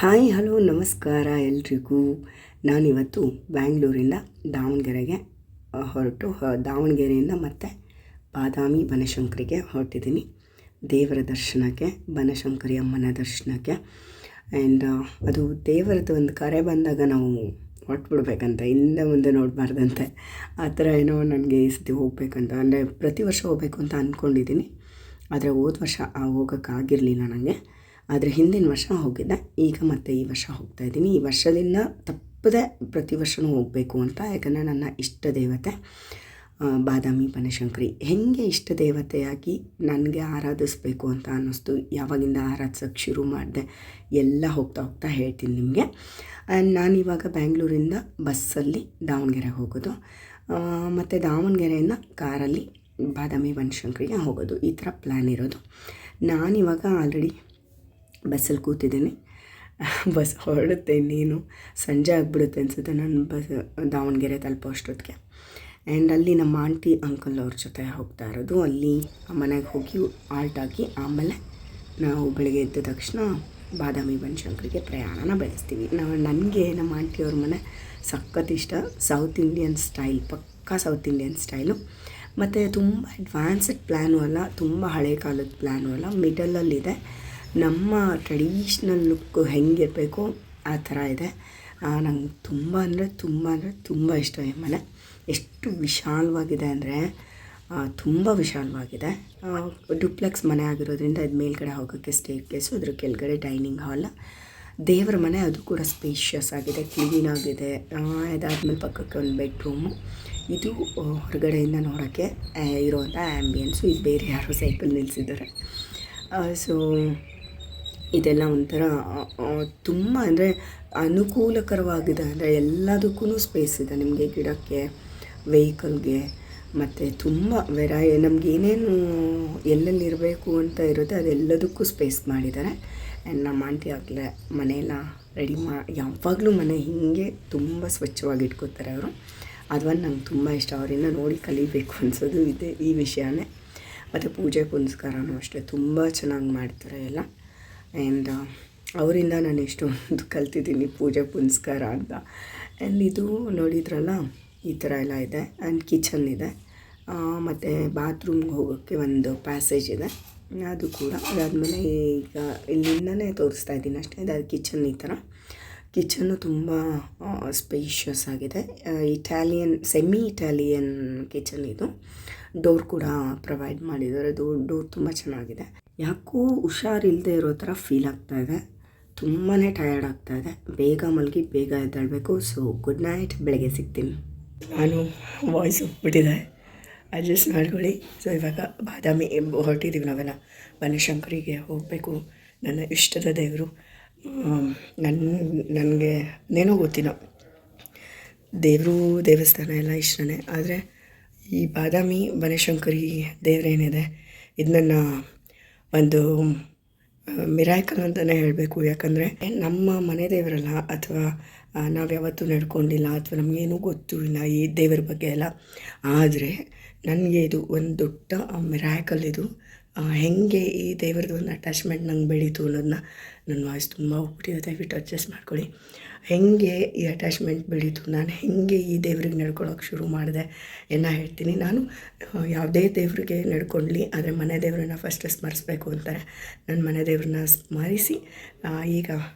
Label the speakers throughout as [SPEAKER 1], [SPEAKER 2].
[SPEAKER 1] Hi hello ನಮಸ್ಕಾರ ಎಲ್ರಿಗೂ. ನಾನಿವತ್ತು ಬ್ಯಾಂಗ್ಳೂರಿಂದ ದಾವಣಗೆರೆಗೆ ಹೊರಟು ದಾವಣಗೆರೆಯಿಂದ ಮತ್ತೆ ಬಾದಾಮಿ ಬನಶಂಕರಿಗೆ ಹೊರಟಿದ್ದೀನಿ ದೇವರ ದರ್ಶನಕ್ಕೆ, ಬನಶಂಕರಿ ಅಮ್ಮನ ದರ್ಶನಕ್ಕೆ. ಆ್ಯಂಡ್ ಅದು ದೇವರದ್ದು ಒಂದು ಕರೆ ಬಂದಾಗ ನಾವು ಹೊರಟ್ಬಿಡ್ಬೇಕಂತ, ಹಿಂದೆ ಮುಂದೆ ನೋಡಬಾರ್ದಂತೆ. ಆ ಥರ ಏನೋ ನನಗೆ ಈ ಸತಿ ಹೋಗಬೇಕಂತ, ಅಂದರೆ ಪ್ರತಿ ವರ್ಷ ಹೋಗಬೇಕು ಅಂತ ಅಂದ್ಕೊಂಡಿದ್ದೀನಿ. ಆದರೆ ಹೋದ ವರ್ಷ ಹೋಗೋಕ್ಕಾಗಿರಲಿಲ್ಲ ನನಗೆ. ಆದರೆ ಹಿಂದಿನ ವರ್ಷ ಹೋಗಿದ್ದೆ, ಈಗ ಮತ್ತೆ ಈ ವರ್ಷ ಹೋಗ್ತಾಯಿದ್ದೀನಿ. ಈ ವರ್ಷದಿಂದ ತಪ್ಪದೆ ಪ್ರತಿ ವರ್ಷವೂ ಹೋಗಬೇಕು ಅಂತ, ಯಾಕಂದರೆ ನನ್ನ ಇಷ್ಟ ದೇವತೆ ಬಾದಾಮಿ ಬನಶಂಕರಿ. ಹೇಗೆ ಇಷ್ಟ ದೇವತೆಯಾಗಿ ನನಗೆ ಆರಾಧಿಸ್ಬೇಕು ಅಂತ ಅನ್ನಿಸ್ತು, ಯಾವಾಗಿಂದ ಆರಾಧಿಸೋಕ್ಕೆ ಶುರು ಮಾಡಿದೆ ಎಲ್ಲ ಹೋಗ್ತಾ ಹೇಳ್ತೀನಿ ನಿಮಗೆ. ಆ್ಯಂಡ್ ನಾನಿವಾಗ ಬ್ಯಾಂಗ್ಳೂರಿಂದ ಬಸ್ಸಲ್ಲಿ ದಾವಣಗೆರೆಗೆ ಹೋಗೋದು, ಮತ್ತು ದಾವಣಗೆರೆಯಿಂದ ಕಾರಲ್ಲಿ ಬಾದಾಮಿ ಬನಶಂಕರಿಗೆ ಹೋಗೋದು, ಈ ಥರ ಪ್ಲ್ಯಾನ್ ಇರೋದು. ನಾನಿವಾಗ ಆಲ್ರೆಡಿ ಬಸ್ಸಲ್ಲಿ ಕೂತಿದ್ದೀನಿ. ಬಸ್ ಹೊರಡುತ್ತೆ, ಇನ್ನೇನು ಸಂಜೆ ಆಗಿಬಿಡುತ್ತೆ ಅನಿಸುತ್ತೆ ನಾನು ಬಸ್ ದಾವಣಗೆರೆ ತಲುಪೋ ಅಷ್ಟೊತ್ತಿಗೆ. ಆ್ಯಂಡ್ ಅಲ್ಲಿ ನಮ್ಮ ಆಂಟಿ ಅಂಕಲ್ ಅವ್ರ ಜೊತೆ ಹೋಗ್ತಾ ಇರೋದು. ಅಲ್ಲಿ ಮನೆಗೆ ಹೋಗಿ ಆಲ್ಟ್ ಹಾಕಿ ಆಮೇಲೆ ನಾವು ಬೆಳಗ್ಗೆ ಎದ್ದ ತಕ್ಷಣ ಬಾದಾಮಿ ಬನಶಂಕರಿಗೆ ಪ್ರಯಾಣನ ಬೆಳೆಸ್ತೀವಿ. ನನಗೆ ನಮ್ಮ ಆಂಟಿಯವ್ರ ಮನೆ ಸಖತ್ ಇಷ್ಟ. ಸೌತ್ ಇಂಡಿಯನ್ ಸ್ಟೈಲ್, ಪಕ್ಕಾ ಸೌತ್ ಇಂಡಿಯನ್ ಸ್ಟೈಲು, ಮತ್ತು ತುಂಬ ಅಡ್ವಾನ್ಸ್ಡ್ ಪ್ಲ್ಯಾನು ಅಲ್ಲ, ತುಂಬ ಹಳೆ ಕಾಲದ ಪ್ಲ್ಯಾನು ಅಲ್ಲ, ಮಿಡಲಲ್ಲಿದೆ. ನಮ್ಮ ಟ್ರೆಡಿಷ್ನಲ್ ಲುಕ್ಕು ಹೆಂಗಿರಬೇಕು ಆ ಥರ ಇದೆ. ನಂಗೆ ತುಂಬ ಇಷ್ಟ ಈ ಮನೆ. ಎಷ್ಟು ವಿಶಾಲವಾಗಿದೆ ಅಂದರೆ ತುಂಬ ವಿಶಾಲವಾಗಿದೆ. ಡುಪ್ಲೆಕ್ಸ್ ಮನೆ ಆಗಿರೋದ್ರಿಂದ ಅದು ಮೇಲ್ಗಡೆ ಹೋಗೋಕ್ಕೆ ಸ್ಟೇರ್ ಕೇಸು, ಅದ್ರ ಕೆಳಗಡೆ ಡೈನಿಂಗ್ ಹಾಲ್. ದೇವರ ಮನೆ ಅದು ಕೂಡ ಸ್ಪೇಷಿಯಸ್ ಆಗಿದೆ, ಕ್ಲೀನಾಗಿದೆ. ಅದಾದಮೇಲೆ ಪಕ್ಕಕ್ಕೆ ಒಂದು ಬೆಡ್ರೂಮು. ಇದು ಹೊರಗಡೆಯಿಂದ ನೋಡೋಕ್ಕೆ ಇರೋವಂಥ ಆ್ಯಂಬಿಯನ್ಸು. ಇದು ಬೇರೆ ಯಾರೋ ಸೈಕಲ್ ನಿಲ್ಲಿಸಿದ್ದಾರೆ. ಸೊ ಇದೆಲ್ಲ ಒಂಥರ ತುಂಬ ಅಂದರೆ ಅನುಕೂಲಕರವಾಗಿದೆ. ಅಂದರೆ ಎಲ್ಲದಕ್ಕೂ ಸ್ಪೇಸ್ ಇದೆ ನಿಮಗೆ, ಗಿಡಕ್ಕೆ, ವೆಹಿಕಲ್ಗೆ, ಮತ್ತು ತುಂಬ ನಮ್ಗೆ ಏನೇನು ಎಲ್ಲೆಲ್ಲಿರಬೇಕು ಅಂತ ಇರುತ್ತೆ ಅದೆಲ್ಲದಕ್ಕೂ ಸ್ಪೇಸ್ ಮಾಡಿದ್ದಾರೆ. ಆ್ಯಂಡ್ ನಮ್ಮ ಆಂಟಿ ಆಗಲೇ ಮನೆಯೆಲ್ಲ ರೆಡಿ ಯಾವಾಗಲೂ ಮನೆ ಹೀಗೆ ತುಂಬ ಸ್ವಚ್ಛವಾಗಿ ಇಟ್ಕೋತಾರೆ ಅವರು. ಅದೊಂದು ನಂಗೆ ತುಂಬ ಇಷ್ಟ, ಅವರಿಂದ ನೋಡಿ ಕಲಿಬೇಕು ಅನಿಸೋದು ಇದೆ ಈ ವಿಷಯನೇ. ಮತ್ತು ಪೂಜೆ ಪುನಸ್ಕಾರನೂ ಅಷ್ಟೇ ತುಂಬ ಚೆನ್ನಾಗಿ ಮಾಡ್ತಾರೆ ಎಲ್ಲ. ಆ್ಯಂಡ್ ಅವರಿಂದ ನಾನು ಎಷ್ಟೊಂದು ಕಲ್ತಿದ್ದೀನಿ ಪೂಜೆ ಪುನಸ್ಕಾರ ಅಂತ. ಆ್ಯಂಡ್ ಇದು ನೋಡಿದ್ರಲ್ಲ ಈ ಥರ ಎಲ್ಲ ಇದೆ. ಆ್ಯಂಡ್ ಕಿಚನ್ ಇದೆ, ಮತ್ತು ಬಾತ್ರೂಮ್ಗೆ ಹೋಗೋಕ್ಕೆ ಒಂದು ಪ್ಯಾಸೇಜ್ ಇದೆ, ಅದು ಕೂಡ. ಅದಾದಮೇಲೆ ಈಗ ಇಲ್ಲಿಂದನೇ ತೋರಿಸ್ತಾ ಇದ್ದೀನಿ ಅಷ್ಟೇ. ಅದು ಕಿಚನ್. ಈ ಥರ ಕಿಚನ್ನು ತುಂಬ ಸ್ಪೇಷಿಯಸ್ ಆಗಿದೆ. ಸೆಮಿ ಇಟಾಲಿಯನ್ ಕಿಚನ್ ಇದು. ಡೋರ್ ಕೂಡ ಪ್ರೊವೈಡ್ ಮಾಡಿದ್ದಾರೆ. ಡೋರ್ ತುಂಬ ಚೆನ್ನಾಗಿದೆ. ಯಾಕೋ ಹುಷಾರಿಲ್ಲದೆ ಇರೋ ಥರ ಫೀಲ್ ಆಗ್ತಾಯಿದೆ, ತುಂಬಾ ಟಯರ್ಡ್ ಆಗ್ತಾಯಿದೆ. ಬೇಗ ಮಲಗಿ ಬೇಗ ಎದ್ದೇಳಬೇಕು. ಸೊ ಗುಡ್ ನೈಟ್, ಬೆಳಗ್ಗೆ ಸಿಗ್ತೀನಿ. ನಾನು ವಾಯ್ಸ್ ಹೋಗ್ಬಿಟ್ಟಿದೆ, ಅಡ್ಜಸ್ಟ್ ಮಾಡ್ಕೊಳ್ಳಿ. ಸೊ ಇವಾಗ ಬಾದಾಮಿ ಹೊರಟಿದ್ದೀವಿ ನಾವೆಲ್ಲ. ಬನಶಂಕರಿಗೆ ಹೋಗಬೇಕು, ನನ್ನ ಇಷ್ಟದ ದೇವರು. ನನಗೆ ಏನೋ ಗೊತ್ತಿಲ್ಲ, ದೇವಸ್ಥಾನ ಎಲ್ಲ ಇಷ್ಟನೇ. ಆದರೆ ಈ ಬಾದಾಮಿ ಬನಶಂಕರಿ ದೇವರೇನಿದೆ ಇದು ನನ್ನ ಒಂದು ಮಿರಾಕಲ್ ಅಂತಲೇ ಹೇಳಬೇಕು. ಯಾಕಂದರೆ ನಮ್ಮ ಮನೆ ದೇವರಲ್ಲ, ಅಥವಾ ನಾವು ಯಾವತ್ತೂ ನಡ್ಕೊಂಡಿಲ್ಲ, ಅಥವಾ ನಮಗೇನೂ ಗೊತ್ತೂ ಇಲ್ಲ ಈ ದೇವರ ಬಗ್ಗೆ ಎಲ್ಲ. ಆದರೆ ನನಗೆ ಇದು ಒಂದು ದೊಡ್ಡ ಮಿರಾಕಲ್. ಇದು ಹೇಗೆ ಈ ದೇವ್ರದ್ದು ಒಂದು ಅಟ್ಯಾಚ್ಮೆಂಟ್ ನಂಗೆ ಬೆಳೀತು ಅನ್ನೋದನ್ನ, ನನ್ನ ವಾಯ್ಸ್ ತುಂಬ ಹೋಗ್ಬಿಟ್ಟಿದೆ, ದಯವಿಟ್ಟು ಅಡ್ಜಸ್ಟ್ ಮಾಡ್ಕೊಳ್ಳಿ. ಹೇಗೆ ಈ ಅಟ್ಯಾಚ್ಮೆಂಟ್ ಬೆಳೀತು, ನಾನು ಹೇಗೆ ಈ ದೇವ್ರಿಗೆ ನಡ್ಕೊಳ್ಳೋಕೆ ಶುರು ಮಾಡಿದೆ ಎಲ್ಲ ಹೇಳ್ತೀನಿ. ನಾನು ಯಾವುದೇ ದೇವರಿಗೆ ನಡ್ಕೊಳ್ಳಿ, ಆದರೆ ಮನೆ ದೇವರನ್ನ ಫಸ್ಟ್ ಸ್ಮರಿಸ್ಬೇಕು ಅಂತಾರೆ. ನನ್ನ ಮನೆ ದೇವ್ರನ್ನ ಸ್ಮರಿಸಿ ಈಗ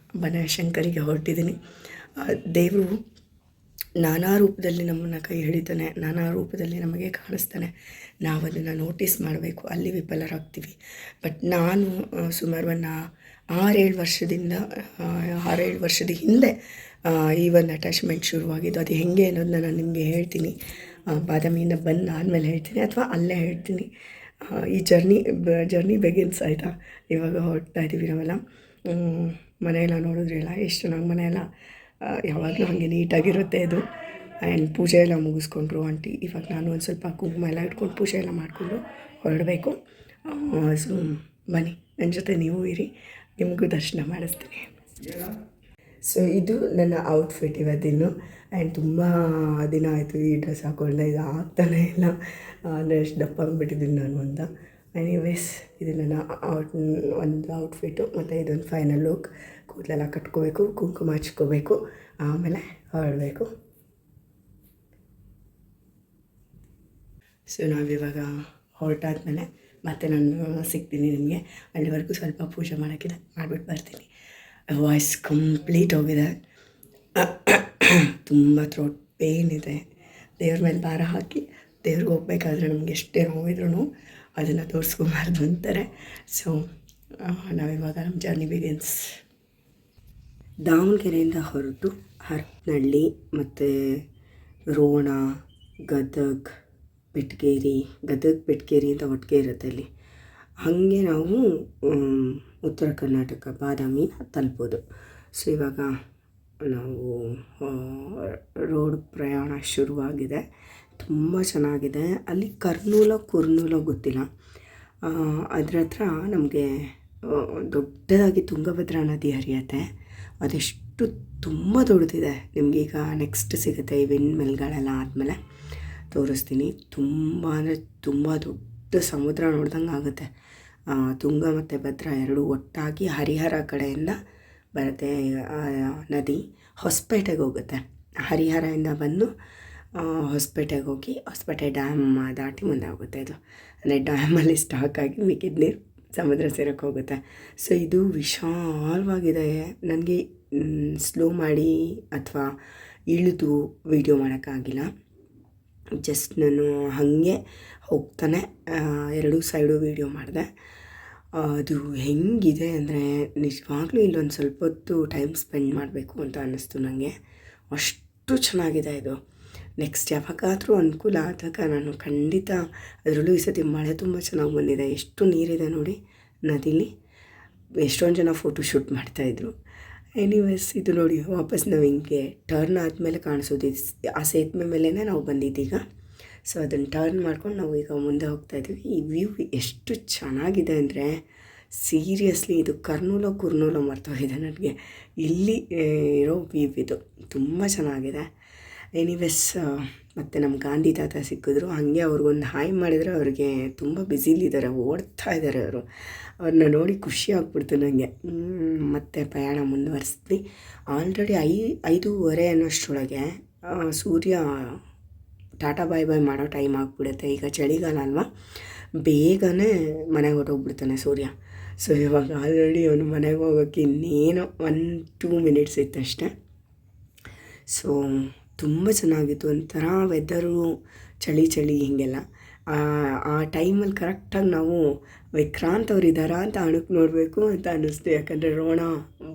[SPEAKER 1] ಬನಶಂಕರಿಗೆ ಹೊರಟಿದ್ದೀನಿ. ದೇವರು ನಾನಾ ರೂಪದಲ್ಲಿ ನಮ್ಮನ್ನು ಕೈ ಹಿಡಿತಾನೆ, ನಾನಾ ರೂಪದಲ್ಲಿ ನಮಗೆ ಕಾಣಿಸ್ತಾನೆ. ನಾವು ಅದನ್ನು ನೋಟಿಸ್ ಮಾಡಬೇಕು, ಅಲ್ಲಿ ವಿಫಲರಾಗ್ತೀವಿ. ಬಟ್ ನಾನು ಸುಮಾರು ಒಂದು 6-7 ವರ್ಷದ ಹಿಂದೆ ಈ ಒಂದು ಅಟ್ಯಾಚ್ಮೆಂಟ್ ಶುರುವಾಗಿದ್ದು. ಅದು ಹೇಗೆ ಅನ್ನೋದನ್ನ ನಾನು ನಿಮಗೆ ಹೇಳ್ತೀನಿ, ಬಾದಾಮಿಯಿಂದ ಬಂದು ಆದಮೇಲೆ ಹೇಳ್ತೀನಿ, ಅಥವಾ ಅಲ್ಲೇ ಹೇಳ್ತೀನಿ. ಈ ಜರ್ನಿ ಬೆಗಿನ್ಸ್ ಆಯಿತಾ. ಇವಾಗ ಹೊರಡ್ತಾ ಇದ್ದೀವಿ ನಾವೆಲ್ಲ. ಮನೆಯೆಲ್ಲ ನೋಡಿದ್ರಲ್ಲ ಎಷ್ಟು ಚೆನ್ನಾಗಿ, ಮನೆಯೆಲ್ಲ ಯಾವಾಗಲೂ ಹಾಗೆ ನೀಟಾಗಿರುತ್ತೆ ಇದು. ಆ್ಯಂಡ್ ಪೂಜೆ ಎಲ್ಲ ಮುಗಿಸ್ಕೊಂಡ್ರು ಆಂಟಿ. ಇವಾಗ ನಾನು ಒಂದು ಸ್ವಲ್ಪ ಕುಂಕುಮ ಎಲ್ಲ ಇಟ್ಕೊಂಡು ಪೂಜೆ ಎಲ್ಲ ಮಾಡಿಕೊಂಡು ಹೊರಡಬೇಕು. ಸೊ ಬನ್ನಿ, ನನ್ನ ಜೊತೆ ನೀವು ಇರಿ, ನಿಮಗೂ ದರ್ಶನ ಮಾಡಿಸ್ತೀನಿ. ಸೊ ಇದು ನನ್ನ ಔಟ್ಫಿಟ್ ಇವತ್ತಿನ್ನು. ಆ್ಯಂಡ್ ತುಂಬ ದಿನ ಆಯಿತು ಈ ಡ್ರೆಸ್ ಹಾಕ್ಕೊಂಡೆ, ಇದು ಆಗ್ತಾನೇ ಇಲ್ಲ, ಅಂದರೆ ಎಷ್ಟು ದಪ್ಪ ಆಗಿಬಿಟ್ಟಿದ್ದೀನಿ ನಾನು ಅಂತ. ಎನಿವೇಸ್ ಇದು ನನ್ನ ಒಂದು ಔಟ್ಫಿಟ್ಟು, ಮತ್ತು ಇದೊಂದು ಫೈನಲ್ ಲುಕ್. ಕೂದಲೆಲ್ಲ ಕಟ್ಕೋಬೇಕು, ಕುಂಕುಮ ಹಚ್ಕೋಬೇಕು, ಆಮೇಲೆ ಹೊರಡಬೇಕು. ಸೊ ನಾವಿವಾಗ ಹೊರಟಾದ್ಮೇಲೆ ಮತ್ತೆ ನಾನು ಸಿಗ್ತೀನಿ ನಿಮಗೆ. ಅಲ್ಲಿವರೆಗೂ ಸ್ವಲ್ಪ ಪೂಜೆ ಮಾಡೋಕ್ಕಿದೆ, ಮಾಡಿಬಿಟ್ಟು ಬರ್ತೀನಿ. ವಾಯ್ಸ್ ಕಂಪ್ಲೀಟ್ ಹೋಗಿದೆ, ತುಂಬ ಥ್ರೋಟ್ ಪೇನ್ ಇದೆ. ದೇವ್ರ ಮೇಲೆ ಭಾರ ಹಾಕಿ ದೇವ್ರಿಗೆ ಹೋಗ್ಬೇಕಾದ್ರೆ ನಮ್ಗೆ ಎಷ್ಟೇ ನೋವಿದ್ರೂ ಅದನ್ನು ತೋರಿಸ್ಕೊಬಾರ್ದು ಅಂತಾರೆ. ಸೊ ನಾವಿವಾಗ ನಮ್ಮ ಜರ್ನಿ ಬಿಗಿನ್ಸ್. ದಾವಣಗೆರೆಯಿಂದ ಹೊರಟು ಹರಪನಹಳ್ಳಿ ಮತ್ತು ರೋಣ, ಗದಗ್, ಬೆಟ್ಗೇರಿ ಅಂತ ಒಟ್ಟಿಗೆ ಇರುತ್ತೆ ಅಲ್ಲಿ. ಹಾಗೆ ನಾವು ಉತ್ತರ ಕರ್ನಾಟಕ ಬಾದಾಮಿನ ತಲುಪೋದು. ಸೊ ಇವಾಗ ನಾವು ರೋಡ್ ಪ್ರಯಾಣ ಶುರುವಾಗಿದೆ. ತುಂಬ ಚೆನ್ನಾಗಿದೆ. ಅಲ್ಲಿ ಕುರ್ನೂಲೋ ಗೊತ್ತಿಲ್ಲ, ಅದರ ಹತ್ರ ನಮಗೆ ದೊಡ್ಡದಾಗಿ ತುಂಗಭದ್ರಾ ನದಿ ಹರಿಯುತ್ತೆ. ಅದೆಷ್ಟು ತುಂಬ ದೊಡ್ಡದಿದೆ. ನಿಮಗೀಗ ನೆಕ್ಸ್ಟ್ ಸಿಗುತ್ತೆ ಇವೆಂಟ್ ಮೇಲ್ಗಳೆಲ್ಲ ಆದಮೇಲೆ ತೋರಿಸ್ತೀನಿ. ತುಂಬ ಅಂದರೆ ತುಂಬ ದೊಡ್ಡ ಸಮುದ್ರ ನೋಡ್ದಂಗೆ ಆಗುತ್ತೆ. ತುಂಗ ಮತ್ತು ಭದ್ರಾ ಎರಡೂ ಒಟ್ಟಾಗಿ ಹರಿಹರ ಕಡೆಯಿಂದ ಬರುತ್ತೆ. ನದಿ ಹೊಸಪೇಟೆಗೆ ಹೋಗುತ್ತೆ. ಹರಿಹರದಿಂದ ಬಂದು ಹೊಸಪೇಟೆಗೆ ಹೋಗಿ ಹೊಸಪೇಟೆ ಡ್ಯಾಮ್ ದಾಟಿ ಮುಂದೆ ಹೋಗುತ್ತೆ. ಇದು ಅಂದರೆ ಡ್ಯಾಮಲ್ಲಿ ಸ್ಟಾಕ್ ಆಗಿ ಮಿಕ್ಕಿದ ನೀರು ಸಮುದ್ರ ಸೇರಕ್ಕೆ ಹೋಗುತ್ತೆ. ಸೊ ಇದು ವಿಶಾಲವಾಗಿದೆ. ನನಗೆ ಸ್ಲೋ ಮಾಡಿ ಅಥವಾ ಇಳಿದು ವೀಡಿಯೋ ಮಾಡೋಕ್ಕಾಗಿಲ್ಲ. ಜಸ್ಟ್ ನಾನು ಹಾಗೆ ಹೋಗ್ತಾನೆ ಎರಡೂ ಸೈಡು ವೀಡಿಯೋ ಮಾಡಿದೆ. ಅದು ಹೆಂಗಿದೆ ಅಂದರೆ ನಿಜವಾಗ್ಲೂ ಇಲ್ಲೊಂದು ಸ್ವಲ್ಪ ಹೊತ್ತು ಟೈಮ್ ಸ್ಪೆಂಡ್ ಮಾಡಬೇಕು ಅಂತ ಅನ್ನಿಸ್ತು ನನಗೆ. ಅಷ್ಟು ಚೆನ್ನಾಗಿದೆ ಇದು. ನೆಕ್ಸ್ಟ್ ಯಾವಾಗಾದರೂ ಅನುಕೂಲ ಆದಾಗ ನಾನು ಖಂಡಿತ, ಅದರಲ್ಲೂ ಈ ಸತಿ ಮಳೆ ತುಂಬ ಚೆನ್ನಾಗಿ ಬಂದಿದೆ. ಎಷ್ಟು ನೀರಿದೆ ನೋಡಿ ನದಿಲಿ. ಎಷ್ಟೊಂದು ಜನ ಫೋಟೋಶೂಟ್ ಮಾಡ್ತಾಯಿದ್ರು. ಎನಿವೇಸ್ ಇದು ನೋಡಿ ವಾಪಸ್ ನಾವು ಹಿಂಗೆ ಟರ್ನ್ ಆದಮೇಲೆ ಕಾಣಿಸೋದು. ಆ ಸೇತುವೆ ಮೇಲೇ ನಾವು ಬಂದಿದ್ದೀಗ. ಸೊ ಅದನ್ನು ಟರ್ನ್ ಮಾಡ್ಕೊಂಡು ನಾವು ಈಗ ಮುಂದೆ ಹೋಗ್ತಾಯಿದ್ದೀವಿ. ಈ ವ್ಯೂ ಎಷ್ಟು ಚೆನ್ನಾಗಿದೆ ಅಂದರೆ ಸೀರಿಯಸ್ಲಿ ಇದು ಕುರ್ನೂಲೋ ಮರ್ತೋಗಿದೆ ನನಗೆ. ಇಲ್ಲಿ ಇರೋ ವ್ಯೂ ಇದು ತುಂಬ ಚೆನ್ನಾಗಿದೆ. ಎನಿವೇಸ್ ಮತ್ತು ನಮ್ಮ ಗಾಂಧಿ ತಾತ ಸಿಕ್ಕಿದ್ರು. ಹಾಗೆ ಅವ್ರಿಗೊಂದು ಹಾಯ್ ಮಾಡಿದರೆ ಅವ್ರಿಗೆ ತುಂಬ ಬ್ಯುಸಿಲಿದ್ದಾರೆ, ಓಡ್ತಾ ಇದ್ದಾರೆ ಅವರು. ಅವ್ರನ್ನ ನೋಡಿ ಖುಷಿ ಆಗ್ಬಿಡ್ತು ನನಗೆ. ಮತ್ತು ಪ್ರಯಾಣ ಮುಂದುವರಿಸಿದ್ವಿ. ಆಲ್ರೆಡಿ 5:30 ಅನ್ನೋಷ್ಟರೊಳಗೆ ಸೂರ್ಯ ಟಾಟಾ ಬಾಯ್ ಮಾಡೋ ಟೈಮ್ ಆಗಿಬಿಡುತ್ತೆ. ಈಗ ಚಳಿಗಾಲ ಅಲ್ವಾ, ಬೇಗನೆ ಮನೆಗೆ ಹೊರಟೋಗ್ಬಿಡ್ತಾನೆ ಸೂರ್ಯ. ಸೊ ಇವಾಗ ಆಲ್ರೆಡಿ ಅವನು ಮನೆಗೆ ಹೋಗೋಕ್ಕೆ ಇನ್ನೇನು 1-2 ಮಿನಿಟ್ಸ್ ಇತ್ತಷ್ಟೆ. ಸೊ ತುಂಬ ಚೆನ್ನಾಗಿತ್ತು. ಒಂಥರ ವೆದರು ಚಳಿ ಹೀಗೆಲ್ಲ. ಆ ಟೈಮಲ್ಲಿ ಕರೆಕ್ಟಾಗಿ ನಾವು ವಿಕ್ರಾಂತ್ ಅವ್ರು ಇದ್ದಾರಾ ಅಂತ ಅಣಕ್ಕೆ ನೋಡಬೇಕು ಅಂತ ಅನ್ನಿಸ್ತು. ಯಾಕಂದರೆ ರೋಣ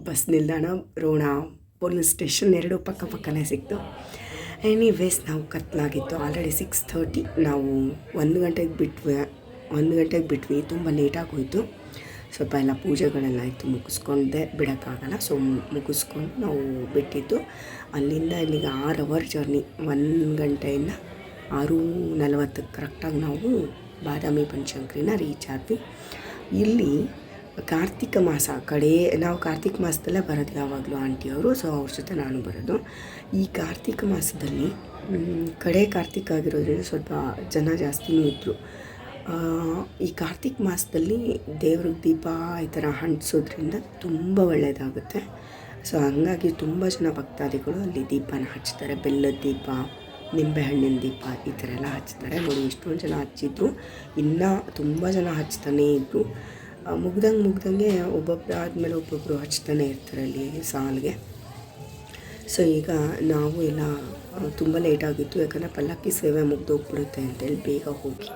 [SPEAKER 1] ಬಸ್ ನಿಲ್ದಾಣ, ರೋಣ ಪೊಲೀಸ್ ಸ್ಟೇಷನ್ ಎರಡೂ ಪಕ್ಕನೇ ಸಿಕ್ತು. ಎನಿವೇಸ್ ನಾವು ಕತ್ಲಾಗಿತ್ತು. ಆಲ್ರೆಡಿ 6:30. ನಾವು 1 ಗಂಟೆಗೆ ಬಿಟ್ವಿ. ತುಂಬ ಲೇಟಾಗಿ ಹೋಯಿತು. ಸ್ವಲ್ಪ ಎಲ್ಲ ಪೂಜೆಗಳೆಲ್ಲ ಇತ್ತು, ಮುಗಿಸ್ಕೊಂಡೆ ಬಿಡೋಕ್ಕಾಗಲ್ಲ. ಸೊ ಮುಗಿಸ್ಕೊಂಡು ನಾವು ಬಿಟ್ಟಿದ್ದು. ಅಲ್ಲಿಂದ ಇಲ್ಲಿಗೆ 6 ಅವರ್ ಜರ್ನಿ. 1 ಗಂಟೆಯಿಂದ 6:40 ಕರೆಕ್ಟಾಗಿ ನಾವು ಬಾದಾಮಿ ಬನಶಂಕರಿನ ರೀಚ್ ಆದ್ವಿ. ಇಲ್ಲಿ ಕಾರ್ತಿಕ ಮಾಸ ನಾವು ಕಾರ್ತಿಕ ಮಾಸದಲ್ಲೇ ಬರೋದು ಯಾವಾಗಲೂ ಆಂಟಿಯವರು. ಸೊ ಅವ್ರ ಜೊತೆ ನಾನು ಬರೋದು. ಈ ಕಾರ್ತಿಕ ಮಾಸದಲ್ಲಿ ಕಾರ್ತಿಕ ಆಗಿರೋದ್ರಿಂದ ಸ್ವಲ್ಪ ಜನ ಜಾಸ್ತಿನೂ ಇದ್ದರು. ಈ ಕಾರ್ತಿಕ ಮಾಸದಲ್ಲಿ ದೇವ್ರಿಗೆ ದೀಪ ಈ ಥರ ಅಂಟಿಸೋದ್ರಿಂದ ತುಂಬ ಒಳ್ಳೆಯದಾಗುತ್ತೆ. ಸೊ ಹಂಗಾಗಿ ತುಂಬ ಜನ ಭಕ್ತಾದಿಗಳು ಅಲ್ಲಿ ದೀಪನ ಹಚ್ತಾರೆ. ಬೆಲ್ಲದ ದೀಪ, ನಿಂಬೆಹಣ್ಣಿನ ದೀಪ ಈ ಥರ ಎಲ್ಲ ಹಚ್ತಾರೆ. ನೋಡಿ ಎಷ್ಟೊಂದು ಜನ ಹಚ್ಚಿದ್ರು, ಇನ್ನೂ ತುಂಬ ಜನ ಹಚ್ತಾನೇ ಇದ್ದರು. ಮುಗ್ದಂಗೆ ಒಬ್ಬೊಬ್ಬರು ಆದಮೇಲೆ ಒಬ್ಬೊಬ್ಬರು ಹಚ್ತಾನೆ ಇರ್ತಾರೆ ಅಲ್ಲಿ ಸಾಲಿಗೆ. ಸೊ ಈಗ ನಾವು ಎಲ್ಲ ತುಂಬ ಲೇಟಾಗಿತ್ತು. ಯಾಕಂದರೆ ಪಲ್ಲಕ್ಕಿ ಸೇವೆ ಮುಗ್ದೋಗ್ಬಿಡುತ್ತೆ ಅಂತೇಳಿ ಬೇಗ ಹೋಗಿ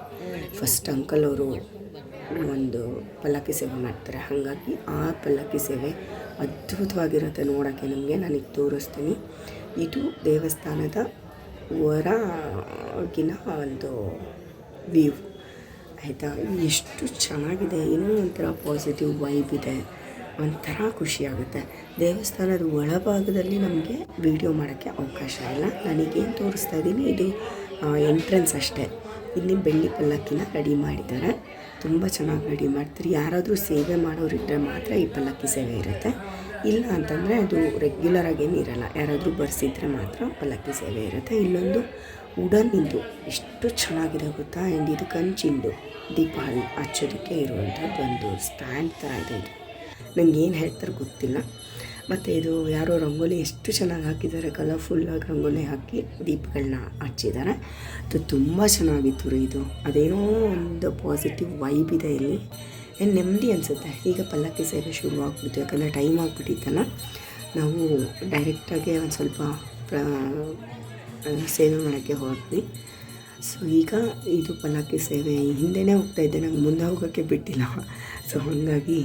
[SPEAKER 1] ಫಸ್ಟ್ ಅಂಕಲ್ ಅವರು ಒಂದು ಪಲ್ಲಕ್ಕಿ ಸೇವೆ ಮಾಡ್ತಾರೆ. ಹಾಗಾಗಿ ಆ ಪಲ್ಲಕ್ಕಿ ಸೇವೆ ಅದ್ಭುತವಾಗಿರುತ್ತೆ ನೋಡೋಕ್ಕೆ. ನಿಮಗೆ ನನಗೆ ತೋರಿಸ್ತೀನಿ. ಇದು ದೇವಸ್ಥಾನದ ಹೊರಗಿನ ಒಂದು ವ್ಯೂ ಆಯಿತಾ. ಎಷ್ಟು ಚೆನ್ನಾಗಿದೆ. ಏನೋ ಒಂಥರ ಪಾಸಿಟಿವ್ ವೈಬ್ ಇದೆ, ಒಂಥರ ಖುಷಿಯಾಗುತ್ತೆ. ದೇವಸ್ಥಾನದ ಒಳಭಾಗದಲ್ಲಿ ನಮಗೆ ವೀಡಿಯೋ ಮಾಡೋಕ್ಕೆ ಅವಕಾಶ ಇಲ್ಲ. ನನಗೇನು ತೋರಿಸ್ತಾ ಇದ್ದೀನಿ ಇದು ಎಂಟ್ರೆನ್ಸ್ ಅಷ್ಟೇ. ಇಲ್ಲಿ ಬೆಳ್ಳಿ ಪಲ್ಲಕ್ಕಿನ ರೆಡಿ ಮಾಡಿದ್ದಾರೆ. ತುಂಬ ಚೆನ್ನಾಗಿ ರೆಡಿ ಮಾಡ್ತಾರೆ. ಯಾರಾದರೂ ಸೇವೆ ಮಾಡೋರಿದ್ದರೆ ಮಾತ್ರ ಈ ಪಲ್ಲಕ್ಕಿ ಸೇವೆ ಇರುತ್ತೆ. ಇಲ್ಲ ಅಂತಂದರೆ ಅದು ರೆಗ್ಯುಲರಾಗೇನು ಇರೋಲ್ಲ. ಯಾರಾದರೂ ಬರ್ಸಿದ್ರೆ ಮಾತ್ರ ಪಲ್ಲಕ್ಕಿ ಸೇವೆ ಇರುತ್ತೆ. ಇಲ್ಲೊಂದು ವುಡನ್ನಿಂದು ಎಷ್ಟು ಚೆನ್ನಾಗಿದೆ ಗೊತ್ತಾ. ಆ್ಯಂಡ್ ಇದು ಕಂಚಿಂದು ದೀಪ ಹಚ್ಚೋದಕ್ಕೆ ಇರುವಂಥದ್ದು ಒಂದು ಸ್ಟ್ಯಾಂಡ್ ಥರ ಇದೆ. ಇದು ನನಗೇನು ಹೇಳ್ತಾರೆ ಗೊತ್ತಿಲ್ಲ. ಮತ್ತು ಇದು ಯಾರೋ ರಂಗೋಲಿ ಎಷ್ಟು ಚೆನ್ನಾಗಿ ಹಾಕಿದ್ದಾರೆ, ಕಲರ್ಫುಲ್ಲಾಗಿ ರಂಗೋಲಿ ಹಾಕಿ ದೀಪಗಳನ್ನ ಹಚ್ಚಿದ್ದಾರೆ. ಅದು ತುಂಬ ಚೆನ್ನಾಗಿತ್ತು ರೀ. ಇದು ಅದೇನೋ ಒಂದು ಪಾಸಿಟಿವ್ ವೈಬ್ ಇದೆ ಇಲ್ಲಿ, ಏನು ನೆಮ್ಮದಿ ಅನಿಸುತ್ತೆ. ಈಗ ಪಲ್ಲಕ್ಕಿ ಸೇವೆ ಶುರು ಆಗ್ಬಿಟ್ಟು, ಯಾಕಂದರೆ ಟೈಮ್ ಆಗಿಬಿಟ್ಟಿತ್ತಲ್ಲ, ನಾವು ಡೈರೆಕ್ಟಾಗಿ ಒಂದು ಸ್ವಲ್ಪ ಸೇವೆ ಮಾಡೋಕ್ಕೆ ಹೊರಟ್ವಿ. ಸೊ ಈಗ ಇದು ಪಲ್ಲಕ್ಕಿ ಸೇವೆ ಹಿಂದೆನೇ ಹೋಗ್ತಾಯಿದ್ದೆ, ನಂಗೆ ಮುಂದೆ ಹೋಗೋಕ್ಕೆ ಬಿಟ್ಟಿಲ್ಲ. ಸೊ ಹಾಗಾಗಿ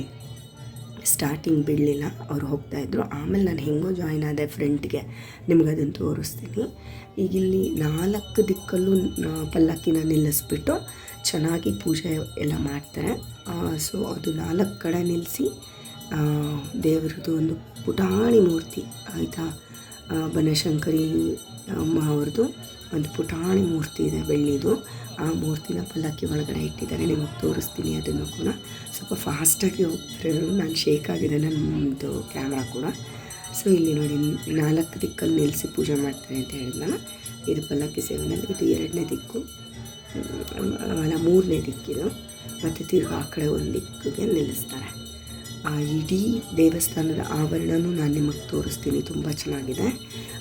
[SPEAKER 1] ಸ್ಟಾರ್ಟಿಂಗ್ ಬಿಡಲಿಲ್ಲ, ಅವ್ರು ಹೋಗ್ತಾಯಿದ್ರು. ಆಮೇಲೆ ನಾನು ಹೆಂಗೋ ಜಾಯ್ನ್ ಆದೆ ಫ್ರಂಟ್ಗೆ, ನಿಮ್ಗೆ ಅದನ್ನು ತೋರಿಸ್ತೀನಿ. ಈಗ ಇಲ್ಲಿ 4 ದಿಕ್ಕಲ್ಲೂ ಪಲ್ಲಕ್ಕಿನ ನಿಲ್ಲಿಸ್ಬಿಟ್ಟು ಚೆನ್ನಾಗಿ ಪೂಜೆ ಎಲ್ಲ ಮಾಡ್ತಾರೆ. ಸೊ ಅದು 4 ಕಡೆ ನಿಲ್ಲಿಸಿ ದೇವರದ್ದು ಒಂದು ಪುಟಾಣಿ ಮೂರ್ತಿ ಆಯಿತಾ, ಬನಶಂಕರಿ ಅಮ್ಮ ಅವ್ರದ್ದು ಒಂದು ಪುಟಾಣಿ ಮೂರ್ತಿ ಇದೆ ಬೆಳ್ಳಿದು. ಆ ಮೂರ್ತಿನ ಪಲ್ಲಕ್ಕಿ ಒಳಗಡೆ ಇಟ್ಟಿದ್ದಾರೆ, ನಿಮಗೆ ತೋರಿಸ್ತೀನಿ ಅದನ್ನು ಕೂಡ. ಸ್ವಲ್ಪ ಫಾಸ್ಟಾಗಿ ಹೋಗ್ತಾರೆ, ನಾನು ಶೇಕ್ ಆಗಿದೆ ನನ್ನದು ಕ್ಯಾಮ್ರಾ ಕೂಡ. ಸೊ ಇಲ್ಲಿ ನೋಡಿ 4 ದಿಕ್ಕಲ್ಲಿ ನಿಲ್ಲಿಸಿ ಪೂಜೆ ಮಾಡ್ತಾರೆ ಅಂತ ಹೇಳಿದ್ನಲ್ಲ, ಇದು ಪಲ್ಲಕ್ಕಿ ಸೇವೆನಲ್ಲಿ ಇದು 2ನೇ ದಿಕ್ಕು, ಅಲ್ಲ 3ನೇ ದಿಕ್ಕಿದು. ಮತ್ತು ತಿರ್ಗಿ ಆ ಕಡೆ ಒಂದು ದಿಕ್ಕಿಗೆ ನಿಲ್ಲಿಸ್ತಾರೆ. ಆ ಇಡೀ ದೇವಸ್ಥಾನದ ಆವರಣನೂ ನಾನು ನಿಮಗೆ ತೋರಿಸ್ತೀನಿ, ತುಂಬ ಚೆನ್ನಾಗಿದೆ.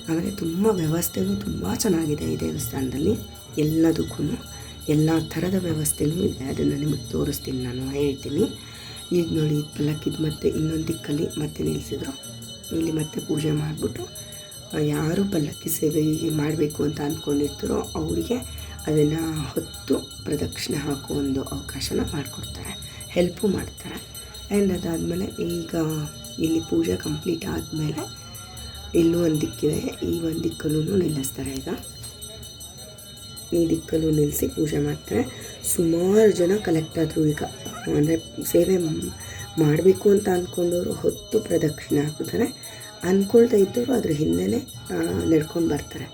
[SPEAKER 1] ಆಮೇಲೆ ತುಂಬ ವ್ಯವಸ್ಥೆಯೂ ತುಂಬ ಚೆನ್ನಾಗಿದೆ ಈ ದೇವಸ್ಥಾನದಲ್ಲಿ. ಎಲ್ಲದಕ್ಕೂ ಎಲ್ಲ ಥರದ ವ್ಯವಸ್ಥೆಯೂ ಇದೆ, ಅದನ್ನು ನಿಮಗೆ ತೋರಿಸ್ತೀನಿ, ನಾನು ಹೇಳ್ತೀನಿ. ಈಗ ನೋಡಿ ಪಲ್ಲಕ್ಕಿದು ಮತ್ತೆ ಇನ್ನೊಂದು ದಿಕ್ಕಲ್ಲಿ ಮತ್ತೆ ನಿಲ್ಲಿಸಿದ್ರು. ಇಲ್ಲಿ ಮತ್ತೆ ಪೂಜೆ ಮಾಡಿಬಿಟ್ಟು ಯಾರು ಪಲ್ಲಕ್ಕಿ ಸೇವೆ ಮಾಡಬೇಕು ಅಂತ ಅಂದ್ಕೊಂಡಿರ್ತಾರೋ ಅವರಿಗೆ ಅದನ್ನು ಹೊತ್ತು ಪ್ರದಕ್ಷಿಣೆ ಹಾಕೋ ಒಂದು ಅವಕಾಶನ ಮಾಡಿಕೊಡ್ತಾರೆ, ಹೆಲ್ಪು ಮಾಡ್ತಾರೆ. ಆ್ಯಂಡ್ ಅದಾದಮೇಲೆ ಈಗ ಇಲ್ಲಿ ಪೂಜೆ ಕಂಪ್ಲೀಟ್ ಆದಮೇಲೆ ಇಲ್ಲೂ ಒಂದು ದಿಕ್ಕಿದೆ, ಈ ಒಂದು ದಿಕ್ಕಲ್ಲೂ ನಿಲ್ಲಿಸ್ತಾರೆ. ಈಗ ಈ ದಿಕ್ಕಲ್ಲೂ ನಿಲ್ಲಿಸಿ ಪೂಜೆ ಮಾಡ್ತಾರೆ. ಸುಮಾರು ಜನ ಕಲೆಕ್ಟ್ ಆದರು ಈಗ, ಅಂದರೆ ಸೇವೆ ಮಾಡಬೇಕು ಅಂತ ಅಂದ್ಕೊಂಡವರು ಹೊತ್ತು ಪ್ರದಕ್ಷಿಣೆ ಹಾಕ್ತಾರೆ, ಅಂದ್ಕೊಳ್ತಾ ಇದ್ದವರು ಅದ್ರ ಹಿಂದೆಯೇ ನಡ್ಕೊಂಡು ಬರ್ತಾರೆ.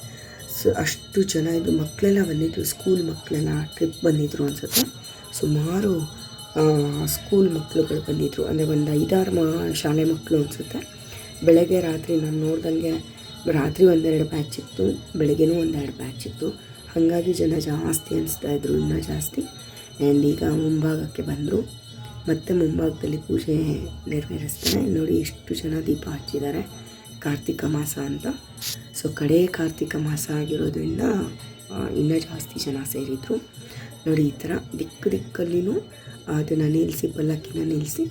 [SPEAKER 1] ಸೊ ಅಷ್ಟು ಜನ ಇದ್ದರು, ಮಕ್ಕಳೆಲ್ಲ ಬಂದಿದ್ದರು, ಸ್ಕೂಲ್ ಮಕ್ಕಳೆಲ್ಲ ಟ್ರಿಪ್ ಬಂದಿದ್ದರು ಅನ್ಸುತ್ತೆ. ಸುಮಾರು ಸ್ಕೂಲ್ ಮಕ್ಕಳುಗಳು ಬಂದಿದ್ದರು, ಅಂದರೆ ಒಂದು 5-6 ಶಾಲೆ ಮಕ್ಕಳು ಅನಿಸುತ್ತೆ. ಬೆಳಗ್ಗೆ ರಾತ್ರಿ ನಾನು ನೋಡ್ದಂಗೆ ರಾತ್ರಿ 1-2 ಬ್ಯಾಚ್ ಇತ್ತು, ಬೆಳಗ್ಗೆನೂ 1-2 ಬ್ಯಾಚ್ ಇತ್ತು. ಹಾಗಾಗಿ ಜನ ಜಾಸ್ತಿ ಅನಿಸ್ತಾಯಿದ್ರು, ಇನ್ನೂ ಜಾಸ್ತಿ. ಆ್ಯಂಡ್ ಈಗ ಮುಂಭಾಗಕ್ಕೆ ಬಂದರು, ಮತ್ತು ಮುಂಭಾಗದಲ್ಲಿ ಪೂಜೆ ನೆರವೇರಿಸ್ತಾರೆ. ನೋಡಿ ಎಷ್ಟು ಜನ ದೀಪ ಹಚ್ಚಿದ್ದಾರೆ, ಕಾರ್ತಿಕ ಮಾಸ ಅಂತ. ಸೊ ಕಡೇ ಕಾರ್ತಿಕ ಮಾಸ ಆಗಿರೋದ್ರಿಂದ ಇನ್ನೂ ಜಾಸ್ತಿ ಜನ ಸೇರಿದರು. ನೋಡಿ ಈ ಥರ ದಿಕ್ಕಲ್ಲಿನೂ ಅದನ್ನು ನಿಲ್ಲಿಸಿ, ಪಲ್ಲಕ್ಕಿನ ನಿಲ್ಲಿಸಿ